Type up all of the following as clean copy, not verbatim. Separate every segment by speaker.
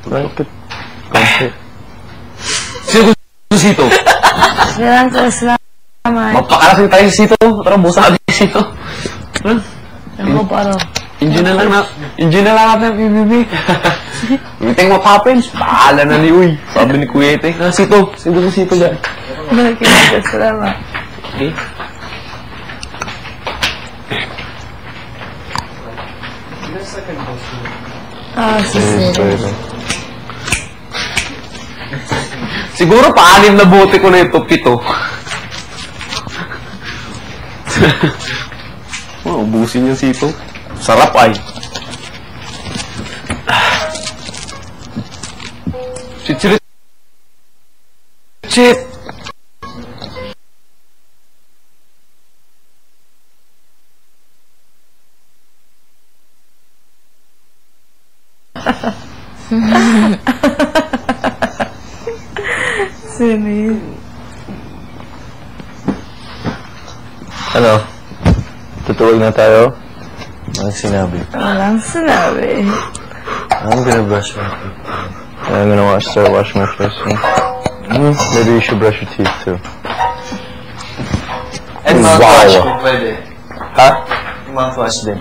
Speaker 1: Bakit? Sino gusto sito?
Speaker 2: Salamat.
Speaker 1: Mapakalasing tayo sito. Tara, busa kami sito.
Speaker 2: Ako para.
Speaker 1: Enjoy na lang natin, PBB. Everything what happens, bahala na ni Uy. Sabi ni Kuya Ete. Sito. Sino gusto sito dyan?
Speaker 2: Salamat.
Speaker 1: Okay. Siguro pa-anim na bote ko na ito, 7. Ubusin yung sito. Sarap ay. Chit.
Speaker 2: Sini.
Speaker 1: Ano? Tutuwag na tayo? Walang sinabi.
Speaker 2: Walang sinabi.
Speaker 1: I'm gonna brush my teeth. I'm gonna start washing my face. Maybe you should brush your teeth too.
Speaker 3: And mouthwash kung pwede.
Speaker 1: Ha?
Speaker 3: Mouthwash din.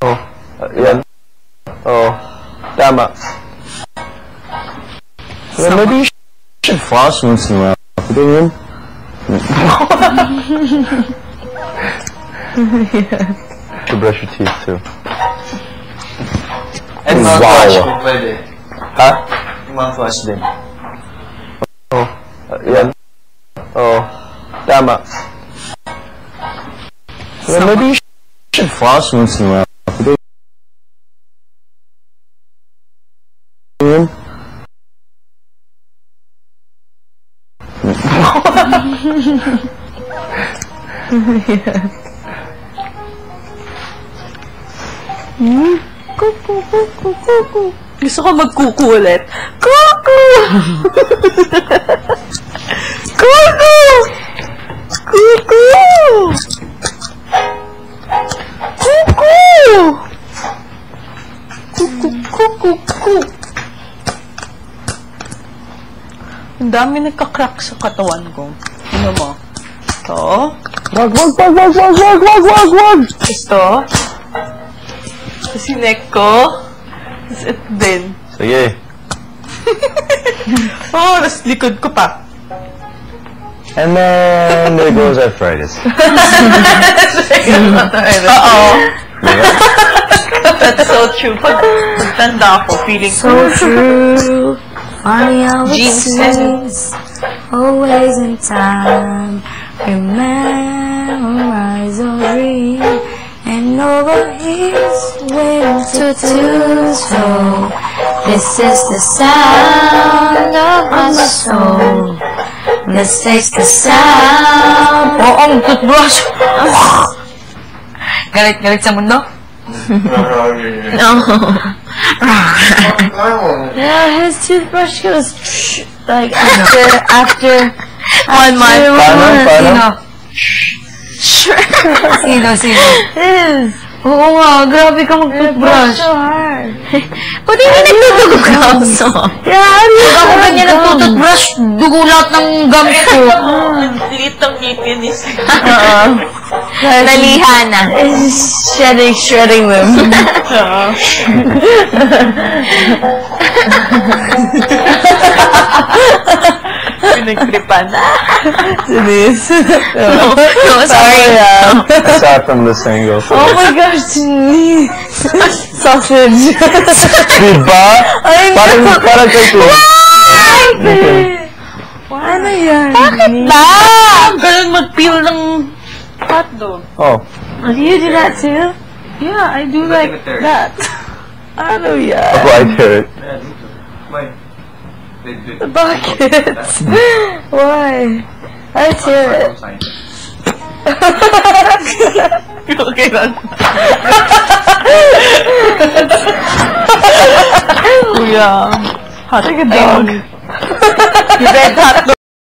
Speaker 1: Oh. Yan. Oh. Tama. Well, maybe you should floss once in a while. Ganyan. To brush your teeth too.
Speaker 3: And mouthwash kung pwede.
Speaker 1: Ha?
Speaker 3: Mouthwash din.
Speaker 1: Oh. Yan. Oh. Tama. Well, maybe you should floss once in a while. Ganyan.
Speaker 2: Kuku. Gusto ko magkuku ulit. Kuku! Kuku! Kuku! Kuku! Kuku! Ang dami nagka-crack sa katawan ko. Ano mo? Ito.
Speaker 1: Wag!
Speaker 2: Ito. Kasi neck ko. Tapos ito din.
Speaker 1: Sige.
Speaker 2: Oh, tapos likod ko pa.
Speaker 1: And then there goes arthritis.
Speaker 2: Oo. That's so true. Pag tanda ako, feeling
Speaker 4: So true. Funny how it seems. Always in time. Memorize or dream. And over his winter too. So this is the sound of my soul. Let's taste the sound.
Speaker 2: Oo, ang toothbrush. Galit sa mundo? No.
Speaker 4: Yeah, his toothbrush goes like after
Speaker 2: One month.
Speaker 1: Paano?
Speaker 4: Sino?
Speaker 2: Yes.
Speaker 4: Oo nga, grabe ka mag-toothbrush.
Speaker 2: So hard.
Speaker 4: Pwede hindi nagtutugog ka also. Pag ako ganyan nagtutoothbrush, dugo lahat ng gums ko.
Speaker 2: Liit ang ipinis.
Speaker 4: Nalihan na. Shredding them.
Speaker 2: Pinagtripan.
Speaker 4: Denise.
Speaker 2: No, sorry.
Speaker 1: I saw it from this angle.
Speaker 4: Oh my gosh, Denise. Sausage.
Speaker 1: Diba? Parang kay Tim.
Speaker 4: Ano yan?
Speaker 2: Bakit ba? Ganun mag-peel ng hotdog.
Speaker 1: Oh.
Speaker 4: Do you do that too?
Speaker 2: Yeah, I do like that. Ano yan?
Speaker 1: Ako, I hear it.
Speaker 2: Bakit?
Speaker 4: Why? I hear it.
Speaker 2: Okay lang. Kuya. Hot dog. You read hot dog.